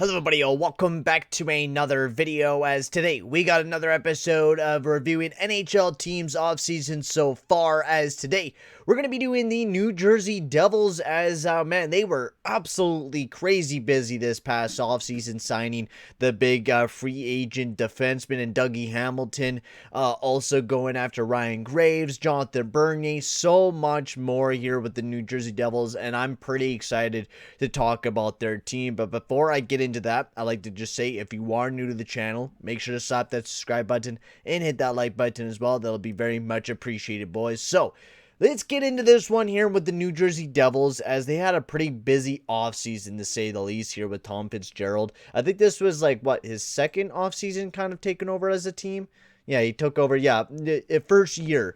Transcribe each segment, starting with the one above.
Hello everybody, welcome back to another video. As today we got another episode of reviewing NHL teams offseason so far. As today we're going to be doing the New Jersey Devils, as man, they were absolutely crazy busy this past offseason, signing the big free agent defenseman and Dougie Hamilton, also going after Ryan Graves, Jonathan Bernier, so much more here with the New Jersey Devils, and I'm pretty excited to talk about their team. But before I get into that, I like to just say, if you are new to the channel, make sure to slap that subscribe button and hit that like button as well. That'll be very much appreciated, boys. So let's get into this one here with the New Jersey Devils, as they had a pretty busy offseason, to say the least, here with Tom Fitzgerald. I think this was like, what, his second offseason kind of taking over as a team? Yeah, he took over, first year.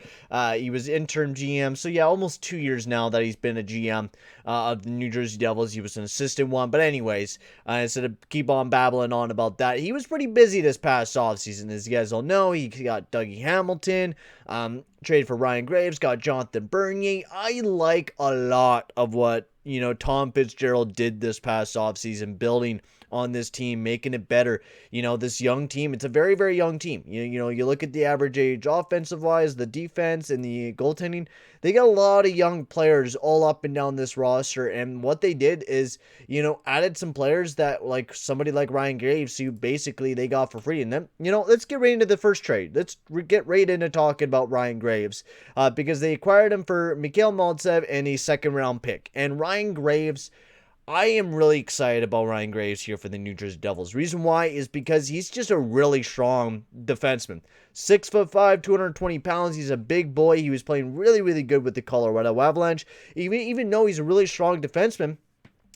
He was interim GM, so yeah, almost 2 years now that he's been a GM of the New Jersey Devils. He was an assistant one, but anyways, instead of keep on babbling on about that, he was pretty busy this past offseason. As you guys all know, he got Dougie Hamilton, traded for Ryan Graves, got Jonathan Bernier. I like a lot of what, Tom Fitzgerald did this past offseason, building on this team, making it better. This young team, it's a very, very young team. You look at the average age offensive wise, the defense and the goaltending, they got a lot of young players all up and down this roster. And what they did is, added some players that, like somebody like Ryan Graves, who basically they got for free. And then, let's get right into the first trade. Let's get right into talking about Ryan Graves, because they acquired him for Mikhail Maltsev and a second round pick. And Ryan Graves, I am really excited about Ryan Graves here for the New Jersey Devils. Reason why is because he's just a really strong defenseman. 6'5", 220 pounds. He's a big boy. He was playing really, really good with the Colorado Avalanche. Even though he's a really strong defenseman,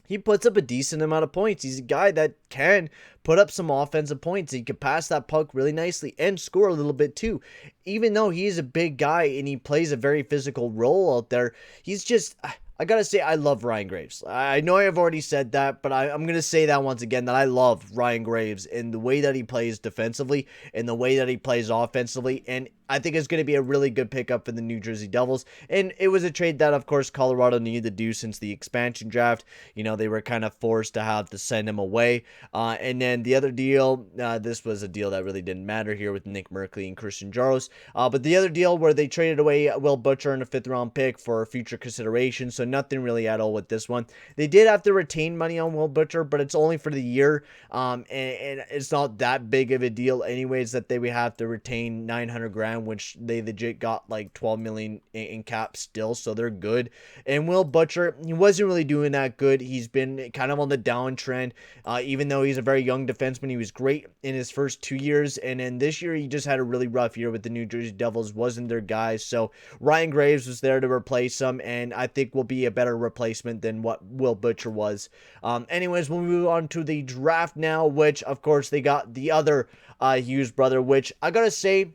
he puts up a decent amount of points. He's a guy that can put up some offensive points. He can pass that puck really nicely and score a little bit too. Even though he's a big guy and he plays a very physical role out there, he's just... I gotta say, I love Ryan Graves. I know I've already said that, but I'm gonna say that once again, that I love Ryan Graves and the way that he plays defensively and the way that he plays offensively. And I think it's going to be a really good pickup for the New Jersey Devils. And it was a trade that, of course, Colorado needed to do since the expansion draft. They were kind of forced to have to send him away. And then the other deal, this was a deal that really didn't matter here with Nick Merkley and Christian Jaros. But the other deal where they traded away Will Butcher and a 5th-round pick for future consideration. So nothing really at all with this one. They did have to retain money on Will Butcher, but it's only for the year. And it's not that big of a deal anyways that they would have to retain $900,000, which they legit got like $12 million in cap still, so they're good. And Will Butcher, he wasn't really doing that good. He's been kind of on the downtrend, even though he's a very young defenseman. He was great in his first 2 years, and then this year he just had a really rough year with the New Jersey Devils. Wasn't their guy, so Ryan Graves was there to replace him, and I think will be a better replacement than what Will Butcher was. Anyways, we'll move on to the draft now, which of course they got the other Hughes brother, which I gotta say,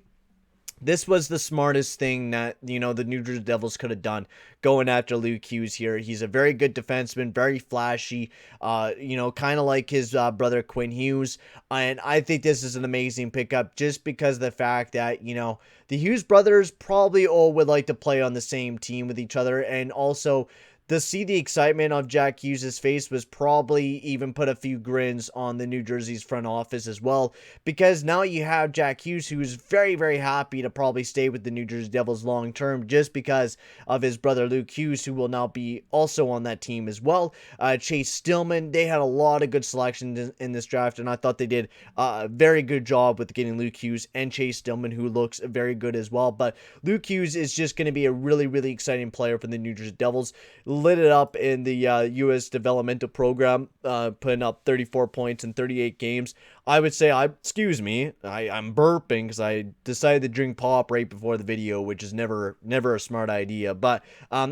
this was the smartest thing that, the New Jersey Devils could have done, going after Luke Hughes here. He's a very good defenseman, very flashy, kind of like his brother Quinn Hughes. And I think this is an amazing pickup just because of the fact that, the Hughes brothers probably all would like to play on the same team with each other. And also, to see the excitement of Jack Hughes' face was probably even put a few grins on the New Jersey's front office as well, because now you have Jack Hughes, who's very, very happy to probably stay with the New Jersey Devils long term just because of his brother Luke Hughes, who will now be also on that team as well. Chase Stillman, they had a lot of good selections in this draft, and I thought they did a very good job with getting Luke Hughes and Chase Stillman, who looks very good as well. But Luke Hughes is just going to be a really, really exciting player for the New Jersey Devils. Lit it up in the U.S. developmental program, putting up 34 points in 38 games. I would say, I'm burping because I decided to drink pop right before the video, which is never a smart idea. But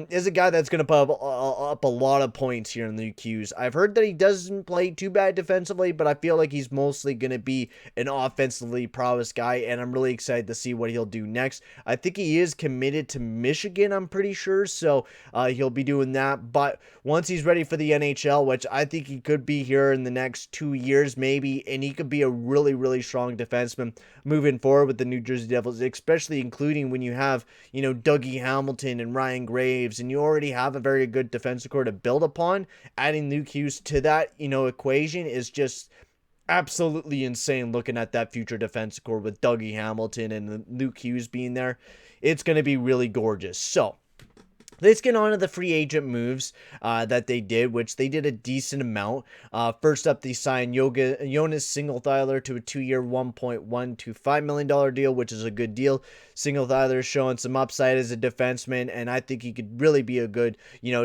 is a guy that's going to put up a lot of points here in Luke Hughes. I've heard that he doesn't play too bad defensively, but I feel like he's mostly going to be an offensively prowess guy, and I'm really excited to see what he'll do next. I think he is committed to Michigan, I'm pretty sure, so he'll be doing that, but once he's ready for the NHL, which I think he could be here in the next 2 years maybe, and he could be a really, really strong defenseman moving forward with the New Jersey Devils, especially including when you have, Dougie Hamilton and Ryan Graves, and you already have a very good defensive core to build upon. Adding Luke Hughes to that, equation is just absolutely insane looking at that future defensive core with Dougie Hamilton and Luke Hughes being there. It's going to be really gorgeous. So, let's get on to the free agent moves that they did, which they did a decent amount. First up, they signed Jonas Singletheiler to a 2-year, $1.125 million deal, which is a good deal. Singletheiler is showing some upside as a defenseman, and I think he could really be a good,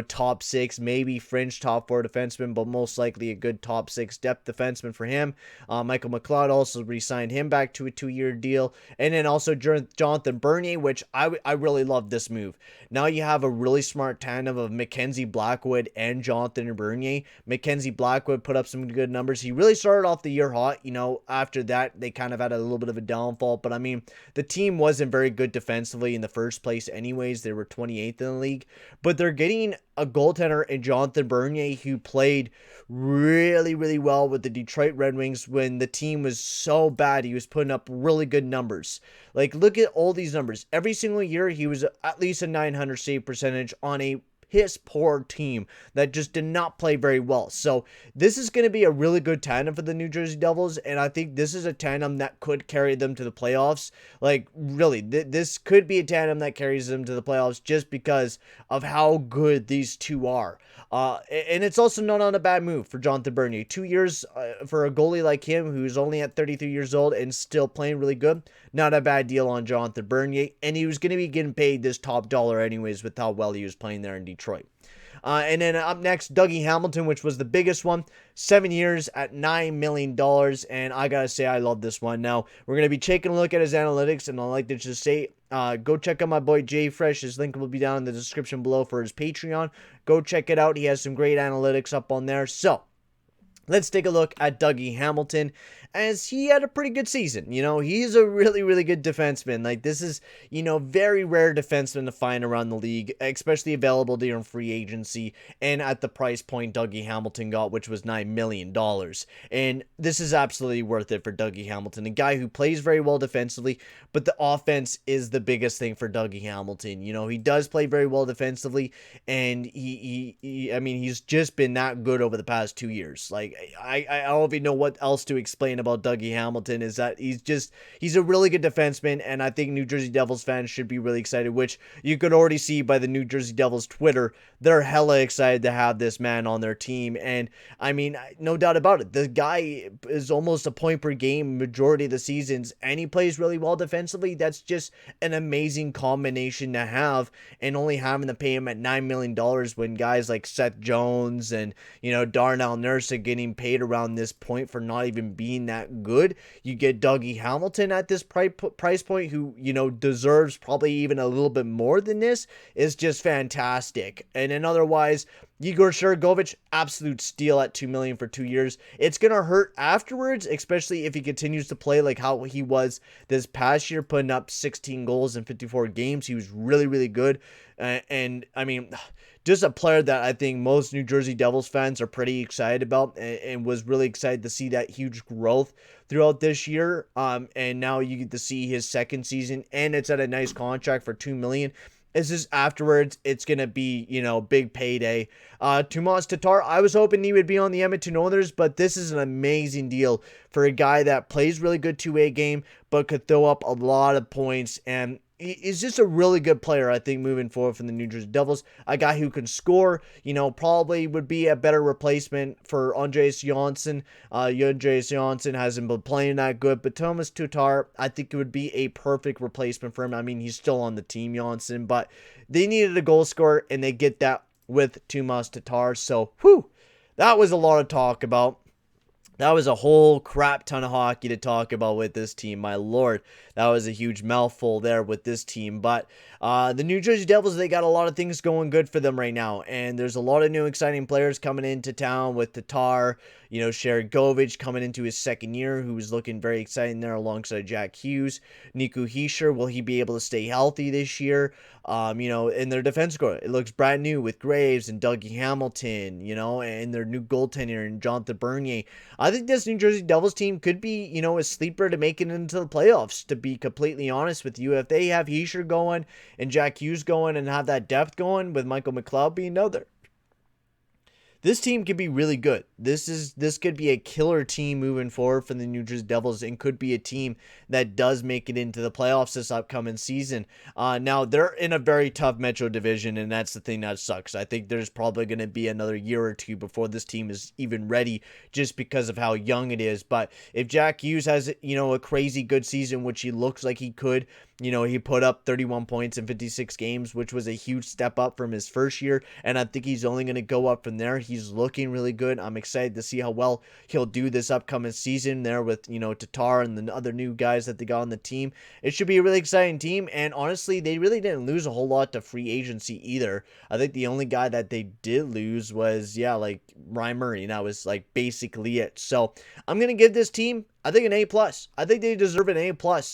top 6, maybe fringe top 4 defenseman, but most likely a good top 6 depth defenseman for him. Michael McLeod also re-signed him back to a 2-year deal. And then also Jonathan Bernier, which I really love this move. Now you have a really smart tandem of Mackenzie Blackwood and Jonathan Bernier. Mackenzie Blackwood put up some good numbers. He really started off the year hot. After that, they kind of had a little bit of a downfall. But, the team wasn't very good defensively in the first place anyways. They were 28th in the league. But they're getting a goaltender in Jonathan Bernier who played really, really well with the Detroit Red Wings when the team was so bad. He was putting up really good numbers. Like, look at all these numbers. Every single year, he was at least a 900 save percentage on a piss poor team that just did not play very well. So this is going to be a really good tandem for the New Jersey Devils, and I think this is a tandem that could carry them to the playoffs. Like, really, this could be a tandem that carries them to the playoffs just because of how good these two are. And it's also not a bad move for Jonathan Bernier. 2 years for a goalie like him who's only at 33 years old and still playing really good. Not a bad deal on Jonathan Bernier. And he was going to be getting paid this top dollar anyways with how well he was playing there in Detroit. And then up next, Dougie Hamilton, which was the biggest one. 7 years at $9 million. And I got to say, I love this one. Now, we're going to be taking a look at his analytics. And I'd like to just say, go check out my boy Jfresh. His link will be down in the description below for his Patreon. Go check it out. He has some great analytics up on there. So, let's take a look at Dougie Hamilton, as he had a pretty good season. He's a really, really good defenseman. Like, this is, very rare defenseman to find around the league, especially available during free agency and at the price point Dougie Hamilton got, which was $9 million. And this is absolutely worth it for Dougie Hamilton, a guy who plays very well defensively, but the offense is the biggest thing for Dougie Hamilton. He does play very well defensively, and he's just been that good over the past 2 years. Like, I don't even know what else to explain about Dougie Hamilton, is that he's a really good defenseman, and I think New Jersey Devils fans should be really excited, which you could already see by the New Jersey Devils Twitter. They're hella excited to have this man on their team, and no doubt about it, the guy is almost a point per game majority of the seasons, and he plays really well defensively. That's just an amazing combination to have, and only having to pay him at $9 million when guys like Seth Jones and Darnell Nurse are getting paid around this point for not even being that good. You get Dougie Hamilton at this price point, who deserves probably even a little bit more than this, is just fantastic. And then otherwise, Igor Sharangovich, absolute steal at $2 million for 2 years. It's gonna hurt afterwards, especially if he continues to play like how he was this past year, putting up 16 goals in 54 games. He was really, really good. And just a player that I think most New Jersey Devils fans are pretty excited about, and was really excited to see that huge growth throughout this year. And now you get to see his second season, and it's at a nice contract for $2 million. It's just afterwards, it's going to be, big payday. Tomas Tatar, I was hoping he would be on the Edmonton Oilers, but this is an amazing deal for a guy that plays really good two-way game, but could throw up a lot of points, and he's just a really good player, I think, moving forward from the New Jersey Devils. A guy who can score, probably would be a better replacement for Andreas Johnsson. Andreas Johnsson hasn't been playing that good, but Tomas Tatar, I think it would be a perfect replacement for him. He's still on the team, Johnsson, but they needed a goal scorer, and they get that with Tomas Tatar. So, that was a lot of talk about. That was a whole crap ton of hockey to talk about with this team. My lord, that was a huge mouthful there with this team. But the New Jersey Devils, they got a lot of things going good for them right now. And there's a lot of new exciting players coming into town with Tatar, You know, Sharangovich coming into his second year, who was looking very exciting there alongside Jack Hughes. Nico Hischier, will he be able to stay healthy this year? You know, in their defense core, it looks brand new with Graves and Dougie Hamilton, you know, and their new goaltender and Jonathan Bernier. I think this New Jersey Devils team could be, you know, a sleeper to make it into the playoffs, to be completely honest with you. If they have Hischier going and Jack Hughes going and have that depth going with Michael McLeod being another, this team could be really good. This could be a killer team moving forward for the New Jersey Devils, and could be a team that does make it into the playoffs this upcoming season. Now, they're in a very tough Metro division, and that's the thing that sucks. I think there's probably going to be another year or two before this team is even ready, just because of how young it is. But if Jack Hughes has, you know, a crazy good season, which he looks like he could, you know, he put up 31 points in 56 games, which was a huge step up from his first year, and I think he's only going to go up from there. He's looking really good. I'm excited to see how well he'll do this upcoming season there with, you know, Tatar and the other new guys that they got on the team. It should be a really exciting team, and honestly, they really didn't lose a whole lot to free agency either. I think the only guy that they did lose was, yeah, like Ryan Murray, and that was like basically it. So I'm going to give this team, I think, an A+. I think they deserve an A+.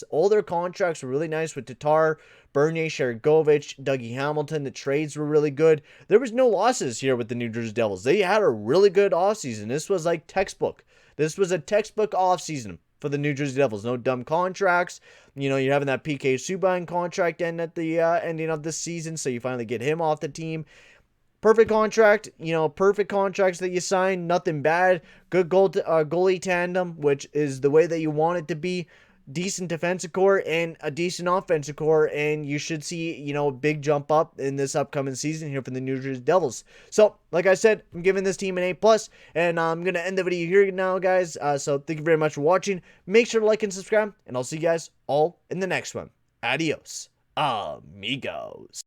All their contracts were really nice with Tatar, Bernier, Sharangovich, Dougie Hamilton. The trades were really good. There was no losses here with the New Jersey Devils. They had a really good offseason. This was like textbook. This was a textbook offseason for the New Jersey Devils. No dumb contracts. You know, you're having that PK Subban contract end at the ending of this season, so you finally get him off the team. Perfect contract, you know, perfect contracts that you sign, nothing bad. Good goalie tandem, which is the way that you want it to be. Decent defensive core and a decent offensive core, and you should see, you know, a big jump up in this upcoming season here for the New Jersey Devils. So, like I said, I'm giving this team an A+, and I'm going to end the video here now, guys. So, thank you very much for watching. Make sure to like and subscribe, and I'll see you guys all in the next one. Adios, amigos.